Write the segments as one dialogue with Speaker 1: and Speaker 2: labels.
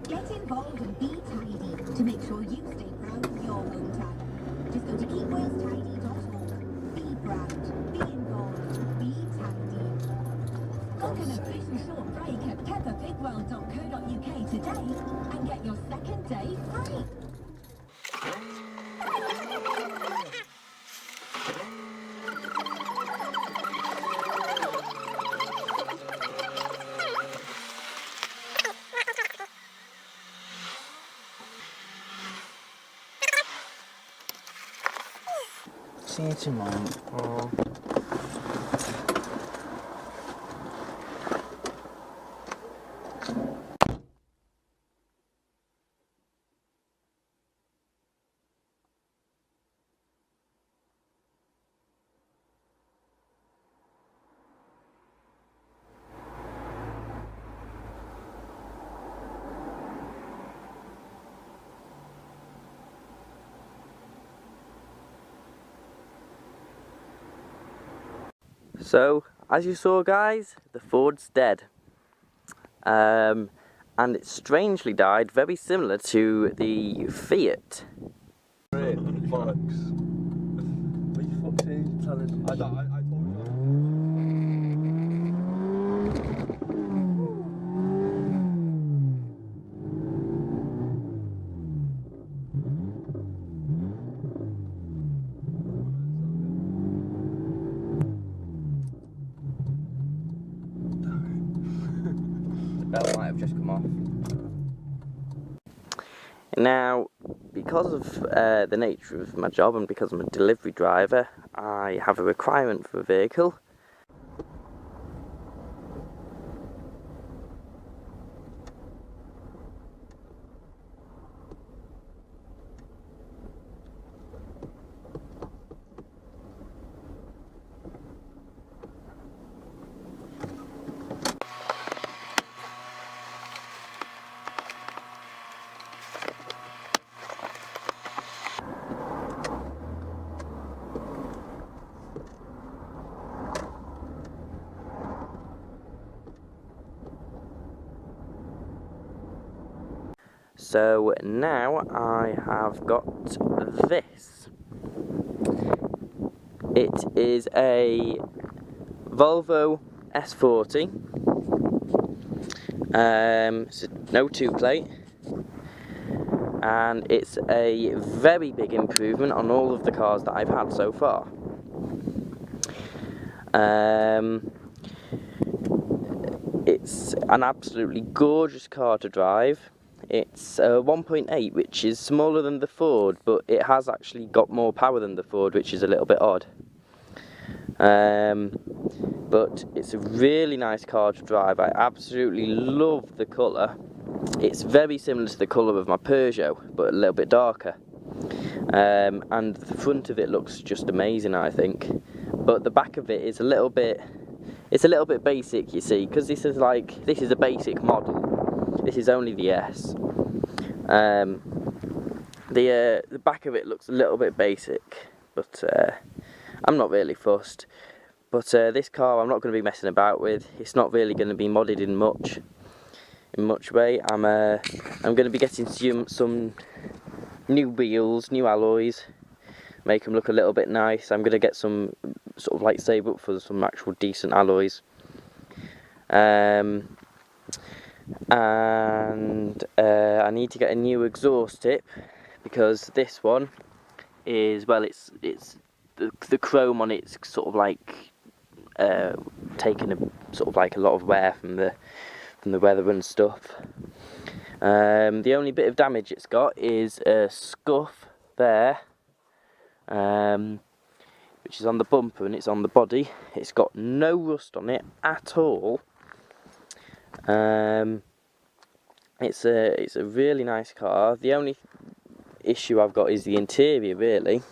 Speaker 1: Get involved and be tidy to make sure you stay proud of your hometown. Just go to keepwalestidy.org. Be proud, be involved, be tidy. Book an official short break at pepperpigworld.co.uk today and get your second day free.
Speaker 2: See you tomorrow. Oh.
Speaker 3: So, as you saw guys, the Ford's dead. And it strangely died, very similar to the Fiat.
Speaker 2: Bollocks. What you fucking telling me? I told you.
Speaker 3: The bell might have just come off. Now, because of the nature of my job and because I'm a delivery driver, I have a requirement for a vehicle. So now I have got this. It is a Volvo S40. It's a no 2 plate, and it's a very big improvement on all of the cars that I've had so far. It's an absolutely gorgeous car to drive. It's a 1.8, which is smaller than the Ford, but it has actually got more power than the Ford, which is a little bit odd. But it's a really nice car to drive. I absolutely love the colour. It's very similar to the colour of my Peugeot, but a little bit darker. And the front of it looks just amazing, I think. But the back of it is a little bit basic, you see, because this is a basic model. This is only the S. The back of it looks a little bit basic, but I'm not really fussed. But this car I'm not going to be messing about with. It's not really going to be modded in much way. I'm going to be getting some new wheels, new alloys, make them look a little bit nice. I'm going to get some sort of save up for some actual decent alloys. And I need to get a new exhaust tip, because this one is, well, it's the chrome on it's sort of taken a lot of wear from the weather and stuff. The only bit of damage it's got is a scuff there, which is on the bumper and it's on the body. It's got no rust on it at all. It's a really nice car. The only issue I've got is the interior, really.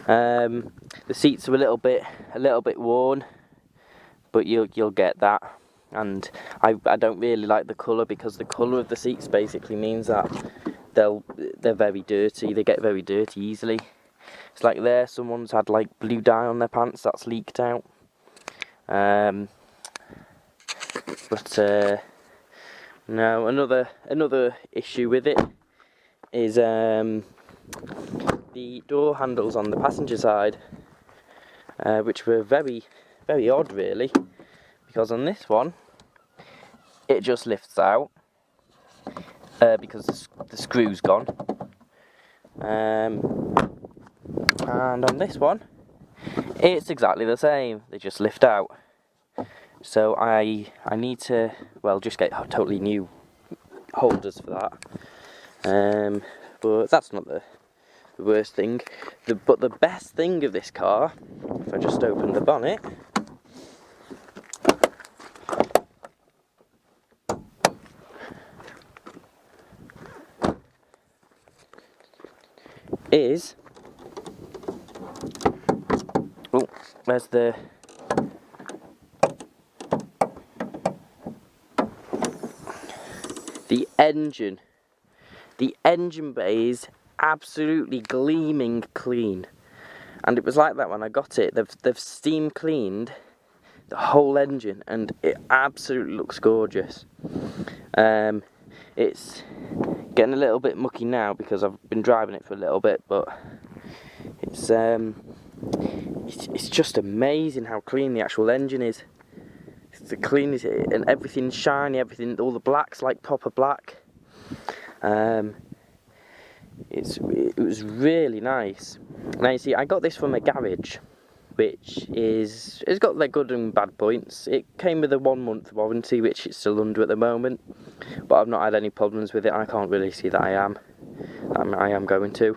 Speaker 3: The seats are a little bit worn, but you'll get that. And I don't really like the colour, because the colour of the seats basically means that they're very dirty. They get very dirty easily. It's like there, someone's had blue dye on their pants that's leaked out. Now another issue with it is the door handles on the passenger side, which were very odd really, because on this one it just lifts out because the screw's gone, and on this one it's exactly the same, they just lift out. So I need to, well, just get totally new holders for that. But that's not the worst thing. But the best thing of this car, if I just open the bonnet, is, oh, there's the engine. The engine bay is absolutely gleaming clean, and it was like that when I got it. They've steam cleaned the whole engine, and it absolutely looks gorgeous. It's getting a little bit mucky now because I've been driving it for a little bit, but it's just amazing how clean the actual engine is. It's the cleanest, and everything's shiny, all the black's like proper black. It was really nice. Now you see, I got this from a garage, which it's got their good and bad points. It came with a 1 month warranty, which it's still under at the moment, but I've not had any problems with it. I can't really see that I am going to.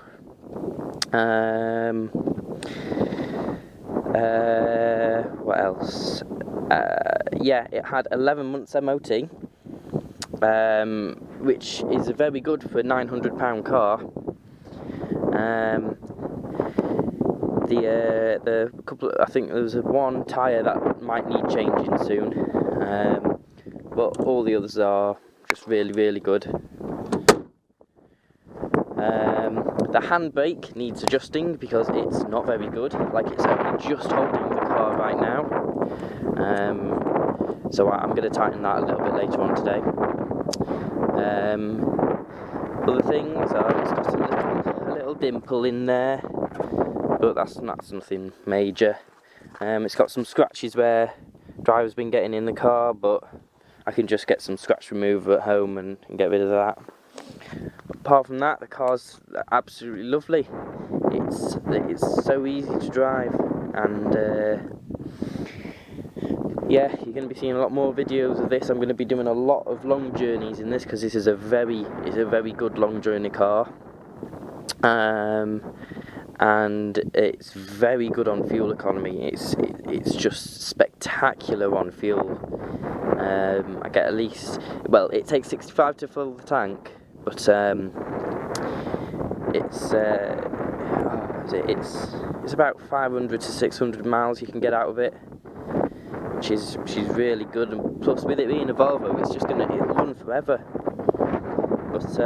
Speaker 3: What else? Yeah, it had 11 months MOT, which is very good for a £900 car. The couple, I think there was one tyre that might need changing soon, but all the others are just really good. The handbrake needs adjusting because it's not very good, like it's only just holding the car right now. So I'm going to tighten that a little bit later on today. Other things are, it's got a little dimple in there, but that's nothing major. It's got some scratches where driver's been getting in the car, but I can just get some scratch remover at home and get rid of that. But apart from that, the car's absolutely lovely. It's so easy to drive, and yeah, you're going to be seeing a lot more videos of this. I'm going to be doing a lot of long journeys in this because this is a very good long journey car, and it's very good on fuel economy. It's just spectacular on fuel. I get at least, well, it takes 65 to fill the tank, but it's about 500 to 600 miles you can get out of it, which is really good. And plus, with it being a Volvo, it'll run forever. But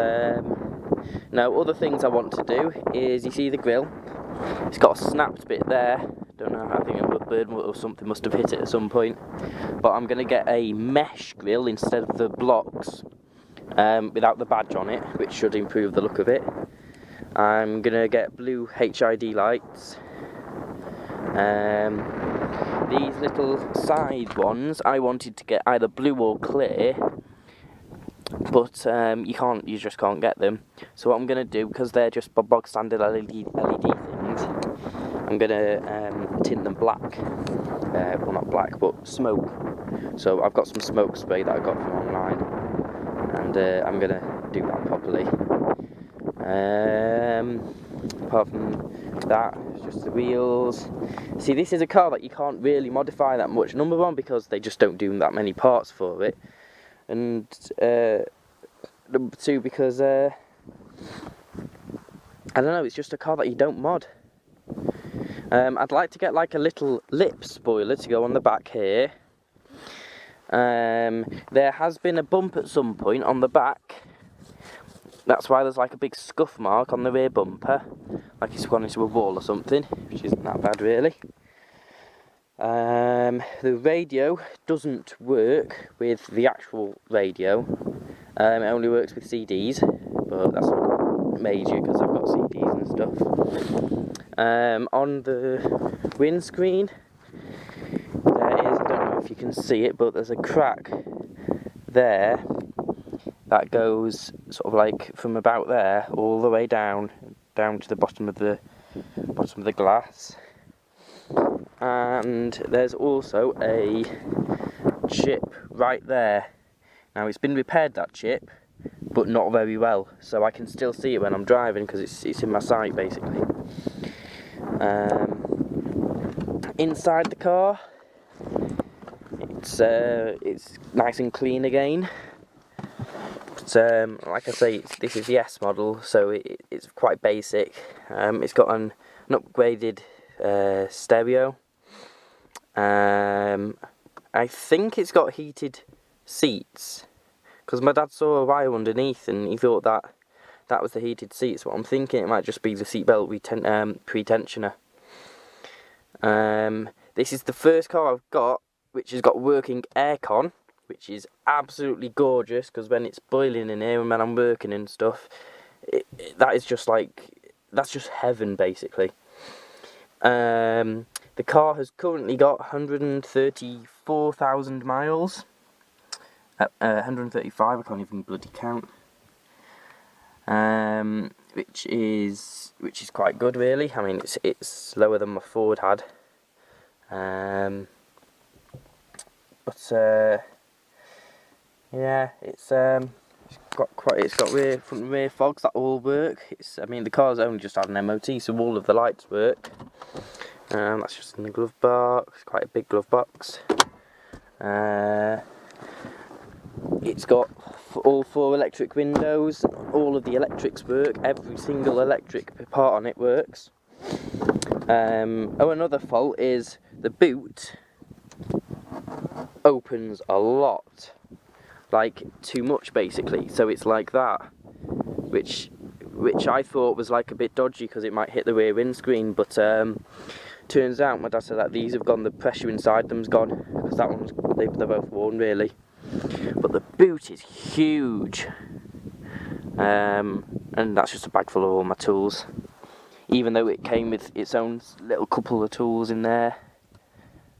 Speaker 3: now, other things I want to do is, you see the grille, it's got a snapped bit there. Don't know, I think a bird or something must have hit it at some point. But I'm going to get a mesh grille instead of the blocks, without the badge on it, which should improve the look of it. I'm going to get blue HID lights. These little side ones, I wanted to get either blue or clear, but you just can't get them. So what I'm going to do, because they're just bog standard LED things, I'm going to tint them black. Well, not black, but smoke. So I've got some smoke spray that I got from online, and I'm going to do that properly. Apart from that, it's just the wheels. See, this is a car that you can't really modify that much. Number one, because they just don't do that many parts for it, and number two, because I don't know, it's just a car that you don't mod. I'd like to get like a little lip spoiler to go on the back here. There has been a bump at some point on the back. That's why there's like a big scuff mark on the rear bumper, like it's gone into a wall or something, which isn't that bad really. The radio doesn't work with the actual radio, It only works with CDs, but that's not major because I've got CDs and stuff. On the windscreen, there is, I don't know if you can see it, but there's a crack there that goes sort of like from about there all the way down to the bottom of the glass. And there's also a chip right there. Now it's been repaired, that chip, but not very well, so I can still see it when I'm driving because it's in my sight basically. Inside the car, it's nice and clean again. But like I say, this is the S model, so it's quite basic. It's got an upgraded stereo. I think it's got heated seats, because my dad saw a wire underneath and he thought that was the heated seats, but I'm thinking it might just be the seatbelt pre-tensioner. This is the first car I've got which has got working aircon, which is absolutely gorgeous, because when it's boiling in here and when I'm working and stuff, that's just heaven basically. The car has currently got 134,000 miles. 135, I can't even bloody count. Which is quite good really. I mean, it's lower than my Ford had. Yeah, it's got rear, front and rear fogs that all work. I mean, the car's only just had an MOT, so all of the lights work. That's just in the glove box, quite a big glove box. It's got all 4 electric windows, all of the electrics work, every single electric part on it works. Oh, another fault is the boot opens a lot, like too much basically, so it's like that, which I thought was like a bit dodgy because it might hit the rear windscreen, but turns out my dad said that these have gone, the pressure inside them's gone, because that one's, they're both worn really. But the boot is huge, and that's just a bag full of all my tools, even though it came with its own little couple of tools in there,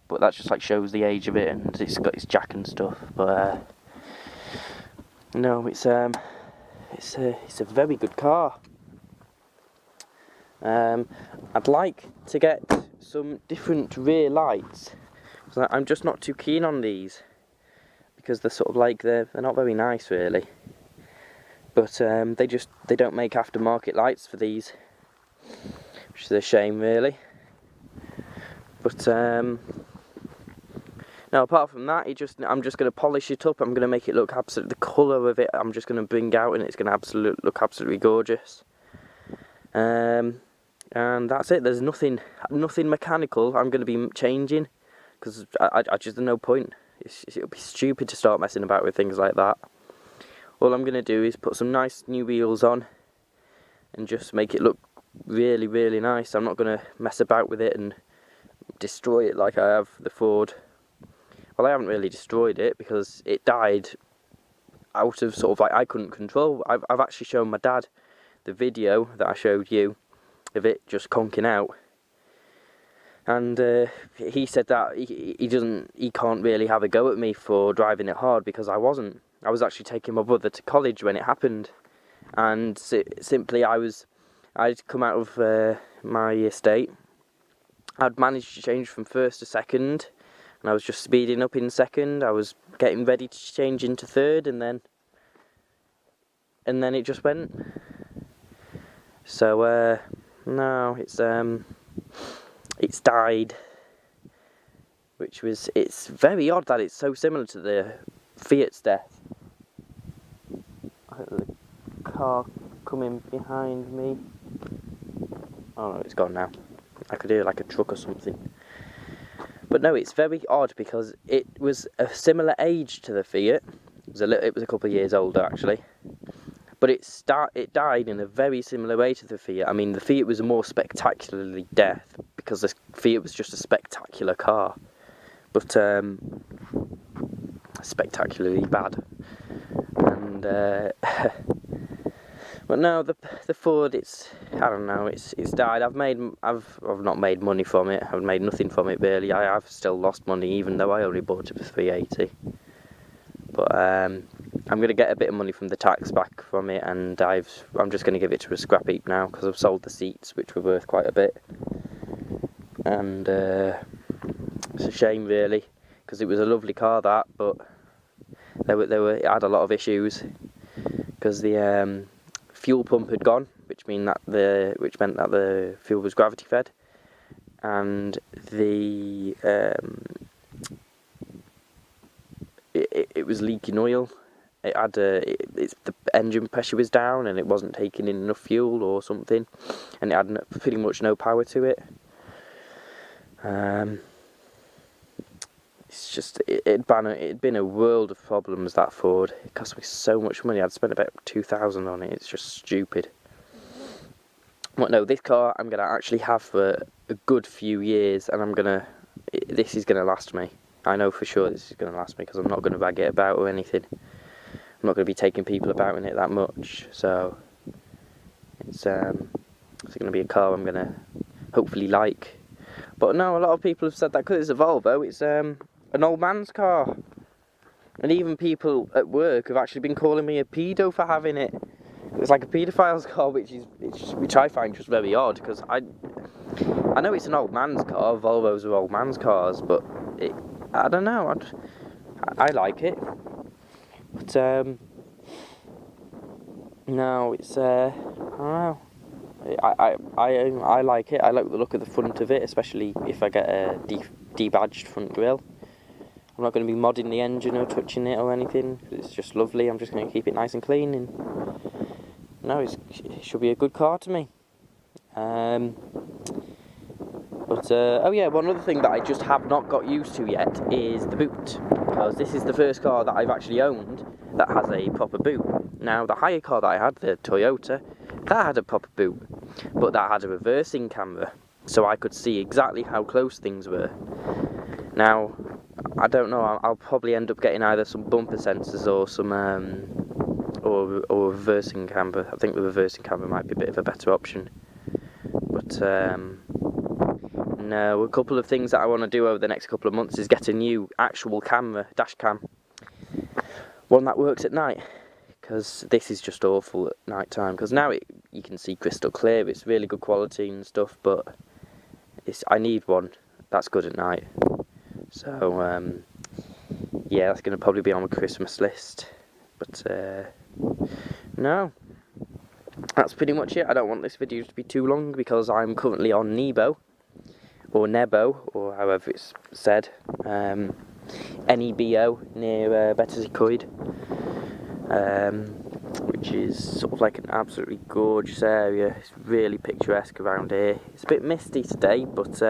Speaker 3: but that just like shows the age of it, and it's got its jack and stuff. But no, it's a very good car. I'd like to get some different rear lights, so I'm just not too keen on these, because they're sort of like, they're not very nice really, but they don't make aftermarket lights for these, which is a shame really. But no, apart from that, I'm just going to polish it up. I'm going to make it look absolutely, the colour of it I'm just going to bring out, and it's going to look absolutely gorgeous. And that's it. There's nothing mechanical I'm going to be changing, because I just, there's no point. It'll be stupid to start messing about with things like that. All I'm going to do is put some nice new wheels on and just make it look really, really nice. I'm not going to mess about with it and destroy it like I have the Ford. Well, I haven't really destroyed it because it died out of sort of like, I couldn't control. I've actually shown my dad the video that I showed you of it just conking out. And he said that he can't really have a go at me for driving it hard, because I wasn't. I was actually taking my brother to college when it happened, and simply I'd come out of my estate. I'd managed to change from first to second, and I was just speeding up in second. I was getting ready to change into third, and then it just went. So no, it's died, it's very odd that it's so similar to the Fiat's death. I think there's a car coming behind me. Oh no, it's gone now. I could hear like a truck or something. But no, it's very odd because it was a similar age to the Fiat. It was a couple of years older actually. But it died in a very similar way to the Fiat. I mean, the Fiat was more spectacularly death because the Fiat was just a spectacular car, but spectacularly bad. And and but no, the Ford, I don't know, it's died. I've not made money from it. I've made nothing from it really. I've still lost money even though I only bought it for 380. But I'm going to get a bit of money from the tax back from it, and I'm just going to give it to a scrap heap now because I've sold the seats, which were worth quite a bit. And it's a shame really, because it was a lovely car that, but it had a lot of issues because the fuel pump had gone, which meant that the fuel was gravity fed, and it was leaking oil. It had the engine pressure was down and it wasn't taking in enough fuel or something, and it had pretty much no power to it. It's just it'd been a world of problems, that Ford. It cost me so much money. I'd spent about 2,000 on it. It's just stupid. But no, this car I'm gonna actually have for a good few years, and this is gonna last me. I know for sure this is gonna last me because I'm not gonna bag it about or anything. I'm not gonna be taking people about in it that much. So it's gonna be a car I'm gonna hopefully like. But no, a lot of people have said that because it's a Volvo, it's an old man's car. And even people at work have actually been calling me a pedo for having it. It's like a paedophile's car, which I find just very odd, because I know it's an old man's car. Volvos are old man's cars, but I don't know. I like it, but no, it's I don't know. I like it. I like the look of the front of it, especially if I get a debadged front grille. I'm not going to be modding the engine or touching it or anything. It's just lovely. I'm just going to keep it nice and clean, and no, it should be a good car to me. But oh yeah, one other thing that I just have not got used to yet is the boot, because this is the first car that I've actually owned that has a proper boot. Now, the higher car that I had, the Toyota, that had a proper boot, but that had a reversing camera, so I could see exactly how close things were. Now, I don't know, I'll probably end up getting either some bumper sensors or some or reversing camera. I think the reversing camera might be a bit of a better option. But no, a couple of things that I want to do over the next couple of months is get a new actual camera, dash cam, one that works at night, because this is just awful at night time. Because now you can see crystal clear, it's really good quality and stuff, but I need one that's good at night. So yeah, that's going to probably be on my Christmas list. But no, that's pretty much it. I don't want this video to be too long because I'm currently on Nebo, or Nebo, or however it's said, Nebo, near Betws-y-Coed, which is sort of like an absolutely gorgeous area. It's really picturesque around here. It's a bit misty today, but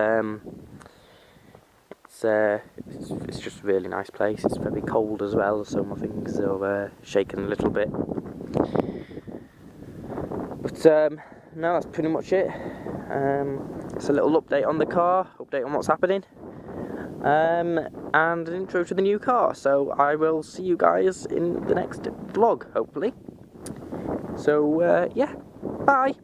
Speaker 3: it's just a really nice place. It's very cold as well, so my things are shaking a little bit. But no, that's pretty much it. It's a little update on the car, update on what's happening, and an intro to the new car. So I will see you guys in the next vlog, hopefully. So yeah, bye.